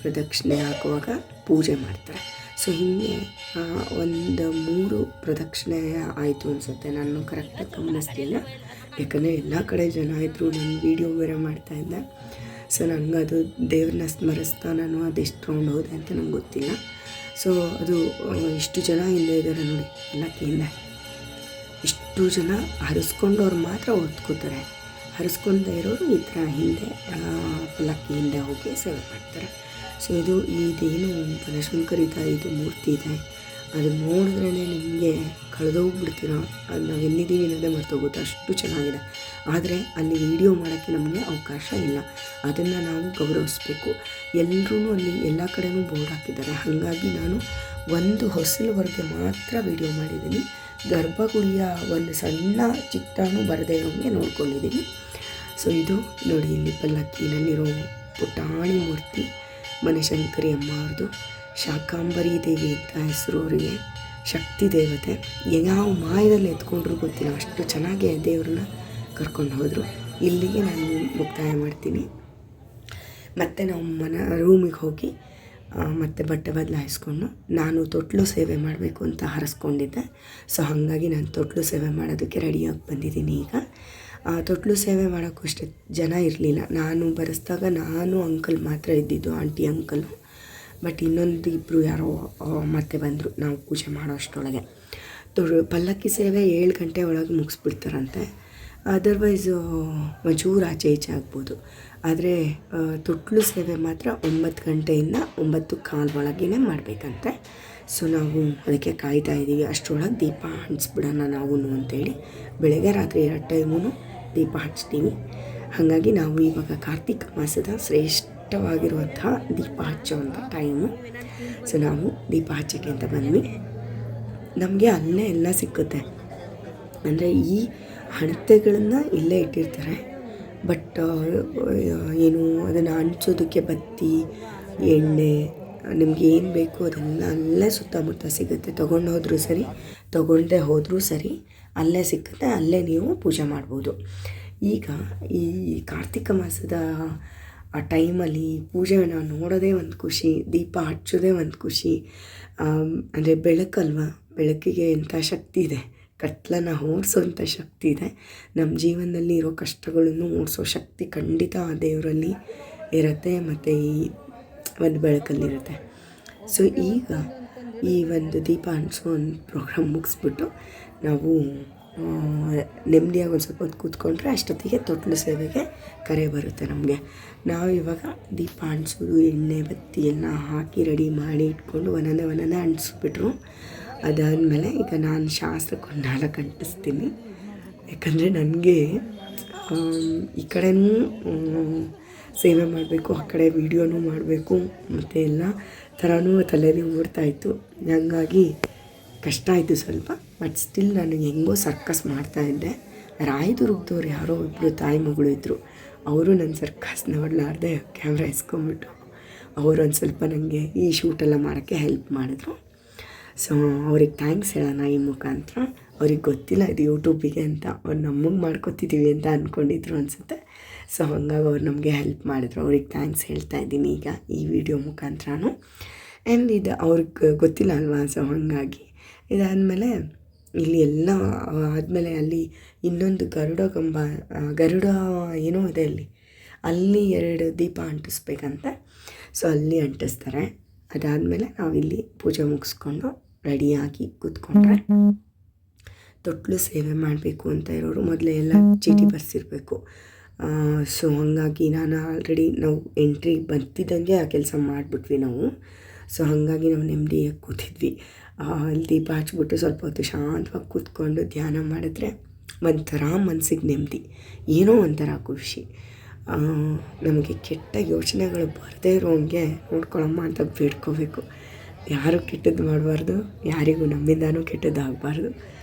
[SPEAKER 1] ಪ್ರದಕ್ಷಿಣೆ ಹಾಕುವಾಗ ಪೂಜೆ ಮಾಡ್ತಾರೆ. ಸೊ ಹೀಗೆ ಒಂದು 3 ಪ್ರದಕ್ಷಿಣೆ ಆಯಿತು ಅನಿಸುತ್ತೆ, ನಾನು ಕರೆಕ್ಟಾಗಿ ಗಮನಿಸ್ತಿಲ್ಲ, ಯಾಕಂದರೆ ಎಲ್ಲ ಕಡೆ ಜನ ಇದ್ದರು. ನಾನು ವೀಡಿಯೋ ಬೇರೆ ಮಾಡ್ತಾಯಿದ್ದೆ. ಸೊ ನನಗೆ ಅದು ದೇವ್ರನ್ನ ಸ್ಮರಿಸ್ತಾ ನಾನು ಅದೆಷ್ಟು ರೌಂಡ್ ಹೋದೆ ಅಂತ ನಂಗೆ ಗೊತ್ತಿಲ್ಲ. ಸೊ ಅದು ಇಷ್ಟು ಜನ ಹಿಂದೆ ಇದ್ದಾರೆ ನೋಡಿ, ಪಲ್ಲಕ್ಕಿಯಿಂದ ಇಷ್ಟು ಜನ ಹರಿಸ್ಕೊಂಡವ್ರು ಮಾತ್ರ ಓದ್ಕೋತಾರೆ, ಹರಿಸ್ಕೊಳ್ತಾ ಇರೋರು ಈ ಥರ ಹಿಂದೆ ಪಲ್ಲಕ್ಕಿ ಹಿಂದೆ ಹೋಗಿ ಸೇವೆ ಮಾಡ್ತಾರೆ. ಸೊ ಇದೇನು ಬನಶಂಕರಿ ತಾಯಿದು ಮೂರ್ತಿ ಇದೆ, ಅದು ನೋಡಿದ್ರೇ ನಿಮಗೆ ಕಳೆದೋಗ್ಬಿಡ್ತೀರೋ, ಅದು ನಾವು ಎಲ್ಲಿದ್ದೀವಿ ಅನ್ನೋದೇ ಮರ್ತೋಗುತ್ತೆ, ಅಷ್ಟು ಚೆನ್ನಾಗಿದೆ. ಆದರೆ ಅಲ್ಲಿ ವಿಡಿಯೋ ಮಾಡೋಕ್ಕೆ ನಮಗೆ ಅವಕಾಶ ಇಲ್ಲ, ಅದನ್ನು ನಾವು ಗೌರವಿಸ್ಬೇಕು. ಎಲ್ಲರೂ ಅಲ್ಲಿ ಎಲ್ಲ ಕಡೆನೂ ಬೋರ್ಡ್ ಹಾಕಿದ್ದಾರೆ, ಹಾಗಾಗಿ ನಾನು ಒಂದು ಹೊಸಲುವರೆಗೆ ಮಾತ್ರ ವಿಡಿಯೋ ಮಾಡಿದ್ದೀನಿ. ಗರ್ಭಗುಡಿಯ ಒಂದು ಸಣ್ಣ ಚಿತ್ರನೂ ಬರದೇ ಇರೋಂಗೆ ನೋಡ್ಕೊಂಡಿದ್ದೀನಿ. ಸೊ ಇದು ನೋಡಿ, ಇಲ್ಲಿ ಪಲ್ಲಕ್ಕಿನಲ್ಲಿರೋ ಪುಟಾಣಿ ಮೂರ್ತಿ ಬನಶಂಕರಿ ಅಮ್ಮ ಅವ್ರದ್ದು. ಶಾಕಾಂಬರಿ ದೇವಿ ಅಂತ ಹೆಸರು ಅವರಿಗೆ, ಶಕ್ತಿ ದೇವತೆ. ಯಾವ ಮಾಯದಲ್ಲಿ ಎತ್ಕೊಂಡ್ರು ಗೊತ್ತಿಲ್ಲ, ಅಷ್ಟು ಚೆನ್ನಾಗಿ ದೇವ್ರನ್ನ ಕರ್ಕೊಂಡು ಹೋದರು. ಇಲ್ಲಿಗೆ ನಾನು ಮುಕ್ತಾಯ ಮಾಡ್ತೀನಿ. ಮತ್ತು ನಾವು ರೂಮಿಗೆ ಹೋಗಿ ಮತ್ತು ಬಟ್ಟೆ ಬದಲಾಯಿಸ್ಕೊಂಡು, ನಾನು ತೊಟ್ಲು ಸೇವೆ ಮಾಡಬೇಕು ಅಂತ ಹರಸ್ಕೊಂಡಿದ್ದೆ. ಸೊ ಹಾಗಾಗಿ ನಾನು ತೊಟ್ಲು ಸೇವೆ ಮಾಡೋದಕ್ಕೆ ರೆಡಿಯಾಗಿ ಬಂದಿದ್ದೀನಿ. ಈಗ ತೊಟ್ಲು ಸೇವೆ ಮಾಡೋಕ್ಕೂ ಅಷ್ಟೇ ಜನ ಇರಲಿಲ್ಲ. ನಾನು ಬರೆಸ್ದಾಗ ನಾನು ಅಂಕಲ್ ಮಾತ್ರ ಇದ್ದಿದ್ದು, ಆಂಟಿ ಅಂಕಲು. ಬಟ್ ಇನ್ನೊಂದು 2 ಯಾರೋ ಮತ್ತೆ ಬಂದರು ನಾವು ಪೂಜೆ ಮಾಡೋ ಅಷ್ಟರೊಳಗೆ. ಪಲ್ಲಕ್ಕಿ ಸೇವೆ 7 ಗಂಟೆ ಒಳಗೆ ಮುಗಿಸ್ಬಿಡ್ತಾರಂತೆ, ಅದರ್ವೈಸ್ ಒಂಚೂರು ಆಚೆ ಈಚೆ ಆಗ್ಬೋದು. ಆದರೆ ತೊಟ್ಲು ಸೇವೆ ಮಾತ್ರ 9 ಗಂಟೆಯಿಂದ 9:15 ಒಳಗೇ ಮಾಡಬೇಕಂತೆ. ಸೊ ನಾವು ಅದಕ್ಕೆ ಕಾಯ್ತಾ ಇದ್ದೀವಿ, ಅಷ್ಟರೊಳಗೆ ದೀಪ ಹಂಚ್ಬಿಡೋಣ ನಾವು ಅಂತೇಳಿ. ಬೆಳಗ್ಗೆ ರಾತ್ರಿ 2 ಟೈಮೂ ದೀಪ ಹಚ್ತೀವಿ. ಹಾಗಾಗಿ ನಾವು ಇವಾಗ ಕಾರ್ತಿಕ ಮಾಸದ ಶ್ರೇಷ್ಠವಾಗಿರುವಂಥ ದೀಪ ಹಚ್ಚುವಂಥ ಟೈಮು. ಸೊ ನಾವು ದೀಪ ಹಚ್ಚೋಕ್ಕೆ ಅಂತ ಬಂದ್ವಿ. ನಮಗೆ ಅಲ್ಲೇ ಎಲ್ಲ ಸಿಕ್ಕುತ್ತೆ, ಅಂದರೆ ಈ ಹಣತೆಗಳನ್ನು ಇಲ್ಲೇ ಇಟ್ಟಿರ್ತಾರೆ. ಬಟ್ ಏನು ಅದನ್ನು ಹಂಚೋದಕ್ಕೆ ಬತ್ತಿ, ಎಣ್ಣೆ, ನಿಮ್ಗೆ ಏನು ಬೇಕು ಅದೆಲ್ಲ ಅಲ್ಲೇ ಸುತ್ತಮುತ್ತ ಸಿಗುತ್ತೆ. ತೊಗೊಂಡು ಹೋದರೂ ಸರಿ, ತೊಗೊಳ್ಳದೆ ಹೋದರೂ ಸರಿ, ಅಲ್ಲೇ ಸಿಕ್ಕುತ್ತೆ, ಅಲ್ಲೇ ನೀವು ಪೂಜೆ ಮಾಡ್ಬೋದು. ಈಗ ಈ ಕಾರ್ತಿಕ ಮಾಸದ ಆ ಟೈಮಲ್ಲಿ ಪೂಜೆನ ನೋಡೋದೇ ಒಂದು ಖುಷಿ, ದೀಪ ಹಚ್ಚೋದೇ ಒಂದು ಖುಷಿ. ಅಂದರೆ ಬೆಳಕಲ್ವ, ಬೆಳಕಿಗೆ ಎಂಥ ಶಕ್ತಿ ಇದೆ, ಕತ್ಲನ್ನು ಓಡಿಸೋಂಥ ಶಕ್ತಿ ಇದೆ. ನಮ್ಮ ಜೀವನದಲ್ಲಿ ಇರೋ ಕಷ್ಟಗಳನ್ನು ಓಡಿಸೋ ಶಕ್ತಿ ಖಂಡಿತ ಆ ದೇವರಲ್ಲಿ ಇರುತ್ತೆ, ಮತ್ತು ಈ ಒಂದು ಬೆಳಕಲ್ಲಿರುತ್ತೆ. ಸೊ ಈಗ ಈ ಒಂದು ದೀಪ ಹಂಚೋ ಒಂದು ಪ್ರೋಗ್ರಾಮ್ ಮುಗಿಸ್ಬಿಟ್ಟು ನಾವು ನೆಮ್ಮದಿಯಾಗಿ ಒಂದು ಸ್ವಲ್ಪ ಹೊತ್ತು ಕೂತ್ಕೊಂಡ್ರೆ ಅಷ್ಟೊತ್ತಿಗೆ ತೊಟ್ಲು ಸೇವೆಗೆ ಕರೆ ಬರುತ್ತೆ ನಮಗೆ. ನಾವು ಇವಾಗ ದೀಪ ಹಂಚೋದು, ಎಣ್ಣೆ ಬತ್ತಿ ಎಲ್ಲ ಹಾಕಿ ರೆಡಿ ಮಾಡಿ ಇಟ್ಕೊಂಡು ಒಂದೊಂದೇ ಅಂಟಿಸ್ಬಿಟ್ರು. ಅದಾದಮೇಲೆ ಈಗ ನಾನು ಶಾಸ್ತ್ರಕ್ಕೆ ಒಂದು 4 ಅಂಟಿಸ್ತೀನಿ. ಯಾಕಂದರೆ ನನಗೆ ಈ ಕಡೆನೂ ಸೇವೆ ಮಾಡಬೇಕು, ಆ ಕಡೆ ವೀಡಿಯೋನೂ ಮಾಡಬೇಕು, ಮತ್ತು ಎಲ್ಲ ಥರನೂ ತಲೆನೇ ಓಡ್ತಾಯಿತ್ತು. ಹಾಗಾಗಿ ಕಷ್ಟ ಆಯಿತು ಸ್ವಲ್ಪ. ಬಟ್ ಸ್ಟಿಲ್ ನಾನು ಹೆಂಗೋ ಸರ್ಕಸ್ ಮಾಡ್ತಾಯಿದ್ದೆ. ರಾಯದುರ್ಗದವ್ರು ಯಾರೋ ಇಬ್ಬರು ತಾಯಿ ಮಗಳು ಇದ್ದರು. ಅವರು ನನ್ನ ಸರ್ಕಸ್ ನೋಡಲಾರ್ದೆ ಕ್ಯಾಮ್ರಾ ಇಸ್ಕೊಂಬಿಟ್ಟು ಅವರು ಒಂದು ಸ್ವಲ್ಪ ನನಗೆ ಈ ಶೂಟೆಲ್ಲ ಮಾಡೋಕ್ಕೆ ಹೆಲ್ಪ್ ಮಾಡಿದ್ರು. ಸೊ ಅವ್ರಿಗೆ ಥ್ಯಾಂಕ್ಸ್ ಹೇಳೋಣ ಈ ಮುಖಾಂತರ. ಅವ್ರಿಗೆ ಗೊತ್ತಿಲ್ಲ ಇದು ಯೂಟ್ಯೂಬಿಗೆ ಅಂತ, ಅವ್ರು ನಮಗೆ ಮಾಡ್ಕೊತಿದ್ದೀವಿ ಅಂತ ಅಂದ್ಕೊಂಡಿದ್ರು ಅನಿಸುತ್ತೆ. ಸೊ ಹಂಗಾಗಿ ಅವ್ರು ನಮಗೆ ಹೆಲ್ಪ್ ಮಾಡಿದ್ರು. ಅವ್ರಿಗೆ ಥ್ಯಾಂಕ್ಸ್ ಹೇಳ್ತಾ ಇದ್ದೀನಿ ಈಗ ಈ ವಿಡಿಯೋ ಮುಖಾಂತರನೂ. ಆ್ಯಂಡ್ ಇದು ಅವ್ರಿಗೆ ಗೊತ್ತಿಲ್ಲ ಅಲ್ವಾ. ಸೊ ಹಾಗಾಗಿ ಇದಾದಮೇಲೆ ಇಲ್ಲಿ ಎಲ್ಲ ಆದಮೇಲೆ ಅಲ್ಲಿ ಇನ್ನೊಂದು ಗರುಡ ಏನೋ ಇದೆ ಅಲ್ಲಿ 2 ದೀಪ ಅಂಟಿಸ್ಬೇಕಂತೆ. ಸೊ ಅಲ್ಲಿ ಅಂಟಿಸ್ತಾರೆ. ಅದಾದಮೇಲೆ ನಾವಿಲ್ಲಿ ಪೂಜೆ ಮುಗಿಸ್ಕೊಂಡು ರೆಡಿಯಾಗಿ ಕೂತ್ಕೊಂಡ್ರೆ, ತೊಟ್ಲು ಸೇವೆ ಮಾಡಬೇಕು ಅಂತ ಇರೋರು ಮೊದಲೇ ಎಲ್ಲ ಚೀಟಿ ಬರ್ಸಿರಬೇಕು. ಸೊ ಹಾಗಾಗಿ ನಾನು ಆಲ್ರೆಡಿ ನಾವು ಎಂಟ್ರಿ ಬರ್ತಿದ್ದಂಗೆ ಆ ಕೆಲಸ ಮಾಡಿಬಿಟ್ವಿ ನಾವು. ಸೊ ಹಾಗಾಗಿ ನಾವು ನೆಮ್ಮದಿಯಾಗಿ ಕೂತಿದ್ವಿ. ಅಲ್ಲಿ ದೀಪ ಹಚ್ಬಿಟ್ಟು ಸ್ವಲ್ಪ ಹೊತ್ತು ಶಾಂತವಾಗಿ ಕೂತ್ಕೊಂಡು ಧ್ಯಾನ ಮಾಡಿದ್ರೆ ಒಂಥರ ಮನಸ್ಸಿಗೆ ನೆಮ್ಮದಿ, ಏನೋ ಒಂಥರ ಖುಷಿ. ನಮಗೆ ಕೆಟ್ಟ ಯೋಚನೆಗಳು ಬರದೇ ಇರೋಂಗೆ ನೋಡ್ಕೊಳಮ್ಮ ಅಂತ ಬೇಡ್ಕೋಬೇಕು. ಯಾರೂ ಕೆಟ್ಟದ್ದು ಮಾಡಬಾರ್ದು, ಯಾರಿಗೂ ನಮ್ಮಿಂದನೂ ಕೆಟ್ಟದ್ದಾಗಬಾರ್ದು.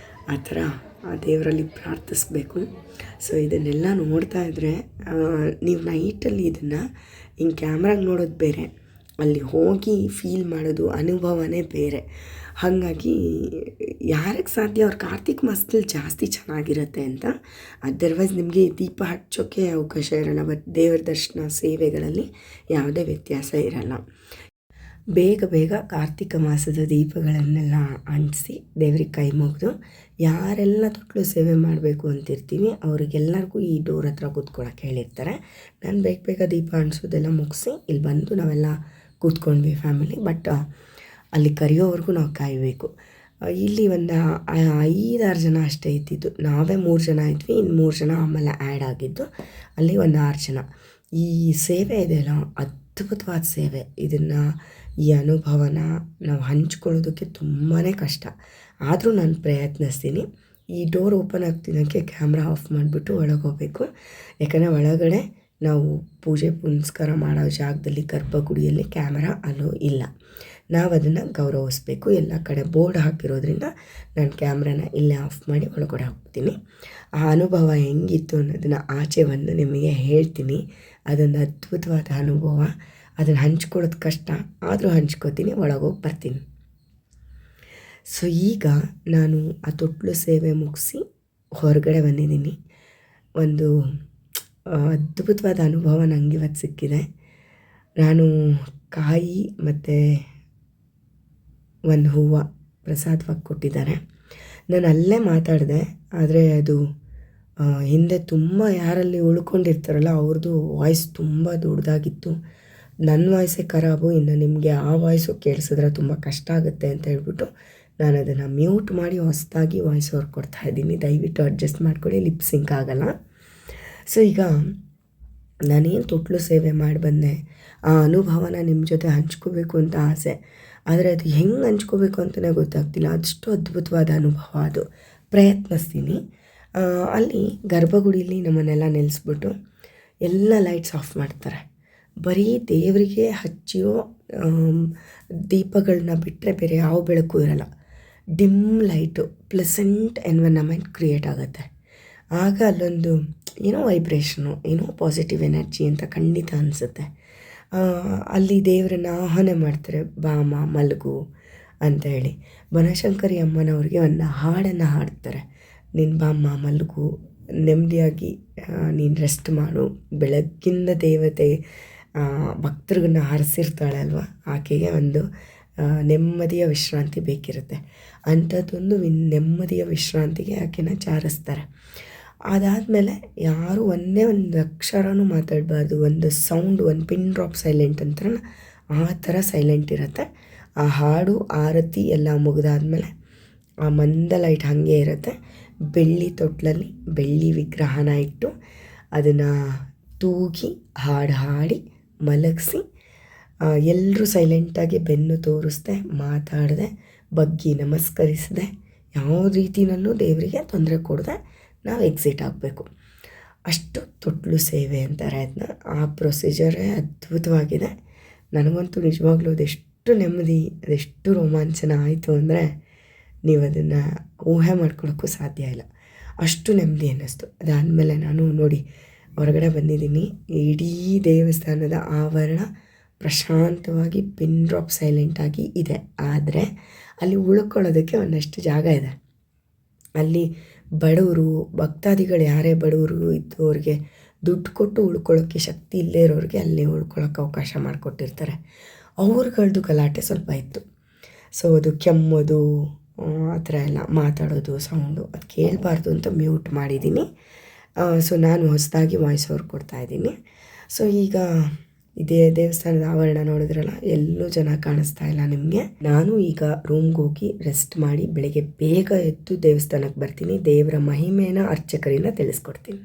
[SPEAKER 1] ಆ ಥರ ಆ ದೇವರಲ್ಲಿ ಪ್ರಾರ್ಥಿಸ್ಬೇಕು. ಸೊ ಇದನ್ನೆಲ್ಲ ನೋಡ್ತಾ ಇದ್ದರೆ ನೀವು ನೈಟಲ್ಲಿ ಇದನ್ನು ಹಿಂಗೆ ಕ್ಯಾಮ್ರಾಗೆ ನೋಡೋದು ಬೇರೆ, ಅಲ್ಲಿ ಹೋಗಿ ಫೀಲ್ ಮಾಡೋದು ಅನುಭವನೇ ಬೇರೆ. ಹಾಗಾಗಿ ಯಾರಿಗೆ ಸಾಧ್ಯ ಅವ್ರು ಕಾರ್ತಿಕ ಮಾಸದಲ್ಲಿ ಜಾಸ್ತಿ ಚೆನ್ನಾಗಿರುತ್ತೆ ಅಂತ. ಅದರ್ವೈಸ್ ನಿಮಗೆ ದೀಪ ಹಚ್ಚೋಕ್ಕೆ ಅವಕಾಶ ಇರೋಲ್ಲ, ಬಟ್ ದೇವರ ದರ್ಶನ ಸೇವೆಗಳಲ್ಲಿ ಯಾವುದೇ ವ್ಯತ್ಯಾಸ ಇರಲ್ಲ. ಬೇಗ ಕಾರ್ತಿಕ ಮಾಸದ ದೀಪಗಳನ್ನೆಲ್ಲ ಅಂಟಿಸಿ ದೇವ್ರಿಗೆ ಕೈ ಮುಗಿದು ಯಾರೆಲ್ಲ ತೊಟ್ಲು ಸೇವೆ ಮಾಡಬೇಕು ಅಂತಿರ್ತೀವಿ ಅವ್ರಿಗೆಲ್ಲರಿಗೂ ಈ ಡೋರ್ ಹತ್ರ ಕೂತ್ಕೊಳ್ಳೋಕೆ ಹೇಳಿರ್ತಾರೆ. ನಾನು ಬೇಗ ದೀಪ ಅಂಟಿಸೋದೆಲ್ಲ ಮುಗಿಸಿ ಇಲ್ಲಿ ಬಂದು ನಾವೆಲ್ಲ ಕೂತ್ಕೊಂಡ್ವಿ ಫ್ಯಾಮಿಲಿ. ಬಟ್ ಅಲ್ಲಿ ಕರೆಯೋವರೆಗೂ ನಾವು ಕಾಯಬೇಕು. ಇಲ್ಲಿ ಒಂದು 5-6 ಜನ ಅಷ್ಟೇ ಇದ್ದಿದ್ದು. ನಾವೇ 3 ಜನ ಇದ್ವಿ, ಇನ್ನು 3 ಜನ ಆಮೇಲೆ ಆ್ಯಡ್ ಆಗಿದ್ದು. ಅಲ್ಲಿ ಒಂದು 6 ಜನ. ಈ ಸೇವೆ ಇದೆಯಲ್ಲ ಅದ್ಭುತವಾದ ಸೇವೆ. ಈ ಅನುಭವನ ನಾವು ಹಂಚ್ಕೊಳ್ಳೋದಕ್ಕೆ ತುಂಬಾ ಕಷ್ಟ. ಆದರೂ ನಾನು ಪ್ರಯತ್ನಿಸ್ತೀನಿ. ಈ ಡೋರ್ ಓಪನ್ ಆಗ್ತಿದ್ದಕ್ಕೆ ಕ್ಯಾಮ್ರಾ ಆಫ್ ಮಾಡಿಬಿಟ್ಟು ಒಳಗೆ ಹೋಗಬೇಕು. ಯಾಕಂದರೆ ಒಳಗಡೆ ನಾವು ಪೂಜೆ ಪುನಸ್ಕಾರ ಮಾಡೋ ಜಾಗದಲ್ಲಿ ಗರ್ಭಗುಡಿಯಲ್ಲಿ ಕ್ಯಾಮ್ರಾ ಅಲೋ ಇಲ್ಲ. ನಾವು ಅದನ್ನು ಗೌರವಿಸ್ಬೇಕು. ಎಲ್ಲ ಕಡೆ ಬೋರ್ಡ್ ಹಾಕಿರೋದ್ರಿಂದ ನಾನು ಕ್ಯಾಮ್ರಾನ ಇಲ್ಲೇ ಆಫ್ ಮಾಡಿ ಒಳಗಡೆ ಹೋಗ್ತೀನಿ. ಆ ಅನುಭವ ಹೆಂಗಿತ್ತು ಅನ್ನೋದನ್ನು ಆಚೆ ಬಂದು ನಿಮಗೆ ಹೇಳ್ತೀನಿ. ಅದೊಂದು ಅದ್ಭುತವಾದ ಅನುಭವ. ಅದನ್ನು ಹಂಚ್ಕೊಳ್ಳೋದು ಕಷ್ಟ, ಆದರೂ ಹಂಚ್ಕೋತೀನಿ, ಒಳಗೋಗಿ ಬರ್ತೀನಿ. ಸೊ ಈಗ ನಾನು ಆ ತೊಟ್ಲು ಸೇವೆ ಮುಗಿಸಿ ಹೊರಗಡೆ ಬಂದಿದ್ದೀನಿ. ಒಂದು ಅದ್ಭುತವಾದ ಅನುಭವ ನನಗೆ ಇವತ್ತು ಸಿಕ್ಕಿದೆ. ನಾನು ಕಾಯಿ ಮತ್ತು ಒಂದು ಹೂವು ಪ್ರಸಾದವಾಗಿ ಕೊಟ್ಟಿದ್ದಾರೆ. ನಾನು ಅಲ್ಲೇ ಮಾತಾಡಿದೆ, ಆದರೆ ಅದು ಹಿಂದೆ ತುಂಬ ಯಾರಲ್ಲಿ ಉಳ್ಕೊಂಡಿರ್ತಾರಲ್ಲ ಅವ್ರದ್ದು ವಾಯ್ಸ್ ತುಂಬ ದೊಡ್ಡದಾಗಿತ್ತು. ನನ್ನ ವಾಯ್ಸೇ ಖರಾಬು, ಇನ್ನು ನಿಮಗೆ ಆ ವಾಯ್ಸು ಕೇಳಿಸಿದ್ರೆ ತುಂಬ ಕಷ್ಟ ಆಗುತ್ತೆ ಅಂತ ಹೇಳ್ಬಿಟ್ಟು ನಾನು ಅದನ್ನು ಮ್ಯೂಟ್ ಮಾಡಿ ಹೊಸದಾಗಿ ವಾಯ್ಸ್ ಓವರ್ ಕೊಡ್ತಾಯಿದ್ದೀನಿ. ದಯವಿಟ್ಟು ಅಡ್ಜಸ್ಟ್ ಮಾಡ್ಕೊಳ್ಳಿ, ಲಿಪ್ ಸಿಂಕ್ ಆಗೋಲ್ಲ. ಸೊ ಈಗ ನಾನೇನು ತೊಟ್ಲು ಸೇವೆ ಮಾಡಿ ಬಂದೆ, ಆ ಅನುಭವನ ನಿಮ್ಮ ಜೊತೆ ಹಂಚ್ಕೋಬೇಕು ಅಂತ ಆಸೆ. ಆದರೆ ಅದು ಹೆಂಗೆ ಹಂಚ್ಕೋಬೇಕು ಅಂತಲೇ ಗೊತ್ತಾಗ್ತಿಲ್ಲ. ಅಷ್ಟು ಅದ್ಭುತವಾದ ಅನುಭವ ಅದು. ಪ್ರಯತ್ನಿಸ್ತೀನಿ. ಅಲ್ಲಿ ಗರ್ಭಗುಡಿಲಿ ನಮ್ಮನ್ನೆಲ್ಲ ನಿಲ್ಲಿಸ್ಬಿಟ್ಟು ಎಲ್ಲ ಲೈಟ್ಸ್ ಆಫ್ ಮಾಡ್ತಾರೆ. ಬರೀ ದೇವರಿಗೆ ಹಚ್ಚಿರೋ ದೀಪಗಳನ್ನ ಬಿಟ್ಟರೆ ಬೇರೆ ಯಾವ ಬೆಳಕು ಇರಲ್ಲ. Dim light, pleasant environment create ಆಗುತ್ತೆ. ಆಗ ಅಲ್ಲೊಂದು ಏನೋ ವೈಬ್ರೇಷನು, ಏನೋ ಪಾಸಿಟಿವ್ ಎನರ್ಜಿ ಅಂತ ಖಂಡಿತ ಅನಿಸುತ್ತೆ. ಅಲ್ಲಿ ದೇವರನ್ನ ಆಹ್ವಾನ ಮಾಡ್ತಾರೆ, ಬಾಮ ಮಲಗು ಅಂತ ಹೇಳಿ. ಬನಶಂಕರಿ ಅಮ್ಮನವ್ರಿಗೆ ಒಂದು ಹಾಡನ್ನು ಹಾಡ್ತಾರೆ, ನೀನು ಬಾಮ್ಮ ಮಲಗು, ನೆಮ್ಮದಿಯಾಗಿ ನೀನು ರೆಸ್ಟ್ ಮಾಡು. ಬೆಳಗ್ಗಿಂದ ದೇವತೆ ಭಕ್ತರನ್ನ ಹರಸಿರ್ತಾಳೆ ಅಲ್ವಾ, ಆಕೆಗೆ ಒಂದು ನೆಮ್ಮದಿಯ ವಿಶ್ರಾಂತಿ ಬೇಕಿರುತ್ತೆ. ಅಂಥದ್ದೊಂದು ನೆಮ್ಮದಿಯ ವಿಶ್ರಾಂತಿಗೆ ಆಕೆನ ಚಾರಿಸ್ತಾರೆ. ಅದಾದಮೇಲೆ ಯಾರು ಒಂದೇ ಒಂದು ಅಕ್ಷರನೂ ಮಾತಾಡಬಾರ್ದು, ಒಂದು ಸೌಂಡ್, ಒಂದು ಪಿನ್ ಡ್ರಾಪ್ ಸೈಲೆಂಟ್ ಅಂತಾರಲ್ಲ ಆ ಥರ ಸೈಲೆಂಟ್ ಇರುತ್ತೆ. ಆ ಹಾಡು ಆರತಿ ಎಲ್ಲ ಮುಗಿದಾದ್ಮೇಲೆ ಆ ಮಂದ ಲೈಟ್ ಹಾಗೆ ಇರುತ್ತೆ. ಬೆಳ್ಳಿ ತೊಟ್ಲಲ್ಲಿ ಬೆಳ್ಳಿ ವಿಗ್ರಹನ ಇಟ್ಟು ಅದನ್ನು ತೂಗಿ ಹಾಡು ಹಾಡಿ ಮಲಗಿಸಿ ಎಲ್ಲರೂ ಸೈಲೆಂಟಾಗಿ ಬೆನ್ನು ತೋರಿಸ್ದೆ, ಮಾತಾಡದೆ, ಬಗ್ಗಿ ನಮಸ್ಕರಿಸದೆ, ಯಾವ ರೀತಿಯಲ್ಲೂ ದೇವರಿಗೆ ತೊಂದರೆ ಕೊಡದೆ ನಾವು ಎಕ್ಸಿಟ್ ಆಗಬೇಕು. ಅಷ್ಟು ತೊಟ್ಲು ಸೇವೆ ಅಂತಾರೆ ಅದನ್ನ. ಆ ಪ್ರೊಸೀಜರೇ ಅದ್ಭುತವಾಗಿದೆ. ನನಗಂತೂ ನಿಜವಾಗ್ಲೂ ಅದೆಷ್ಟು ನೆಮ್ಮದಿ, ಅದೆಷ್ಟು ರೋಮಾಂಚನ ಆಯಿತು ಅಂದರೆ ನೀವು ಅದನ್ನು ಊಹೆ ಮಾಡ್ಕೊಳ್ಳೋಕ್ಕೂ ಸಾಧ್ಯ ಇಲ್ಲ. ಅಷ್ಟು ನೆಮ್ಮದಿ ಅನ್ನಿಸ್ತು. ಅದಾದಮೇಲೆ ನಾನು ನೋಡಿ ಹೊರಗಡೆ ಬಂದಿದ್ದೀನಿ. ಇಡೀ ದೇವಸ್ಥಾನದ ಆವರಣ ಪ್ರಶಾಂತವಾಗಿ ಪಿನ್ ಡ್ರಾಪ್ ಸೈಲೆಂಟಾಗಿ ಇದೆ. ಆದರೆ ಅಲ್ಲಿ ಉಳ್ಕೊಳ್ಳೋದಕ್ಕೆ ಒಂದಷ್ಟು ಜಾಗ ಇದೆ. ಅಲ್ಲಿ ಬಡವರು, ಭಕ್ತಾದಿಗಳು ಯಾರೇ ಬಡವರು ಇದ್ದವ್ರಿಗೆ ದುಡ್ಡು ಕೊಟ್ಟು ಉಳ್ಕೊಳ್ಳೋಕ್ಕೆ ಶಕ್ತಿ ಇಲ್ಲದೇ ಇರೋರಿಗೆ ಅಲ್ಲಿ ಉಳ್ಕೊಳ್ಳೋಕೆ ಅವಕಾಶ ಮಾಡಿಕೊಟ್ಟಿರ್ತಾರೆ. ಅವ್ರುಗಳದ್ದು ಗಲಾಟೆ ಸ್ವಲ್ಪ ಇತ್ತು. ಸೊ ಅದು ಕೆಮ್ಮೋದು, ಆ ಥರ ಎಲ್ಲ ಮಾತಾಡೋದು, ಸೌಂಡು ಅದು ಕೇಳಬಾರ್ದು ಅಂತ ಮ್ಯೂಟ್ ಮಾಡಿದ್ದೀನಿ. ಸೊ ನಾನು ಹೊಸದಾಗಿ ವಾಯ್ಸ್ ಓವರ್ ಕೊಡ್ತಾಯಿದ್ದೀನಿ. ಸೊ ಈಗ ಇದೇ ದೇವಸ್ಥಾನದ ಆವರಣ ನೋಡಿದ್ರಲ್ಲ, ಎಲ್ಲೂ ಜನ ಕಾಣಿಸ್ತಾ ಇಲ್ಲ ನಿಮಗೆ. ನಾನು ಈಗ ರೂಮ್ಗೆ ಹೋಗಿ ರೆಸ್ಟ್ ಮಾಡಿ ಬೆಳಗ್ಗೆ ಬೇಗ ಎದ್ದು ದೇವಸ್ಥಾನಕ್ಕೆ ಬರ್ತೀನಿ. ದೇವರ ಮಹಿಮೆಯನ್ನು ಅರ್ಚಕರಿಂದ ತಿಳಿಸ್ಕೊಡ್ತೀನಿ.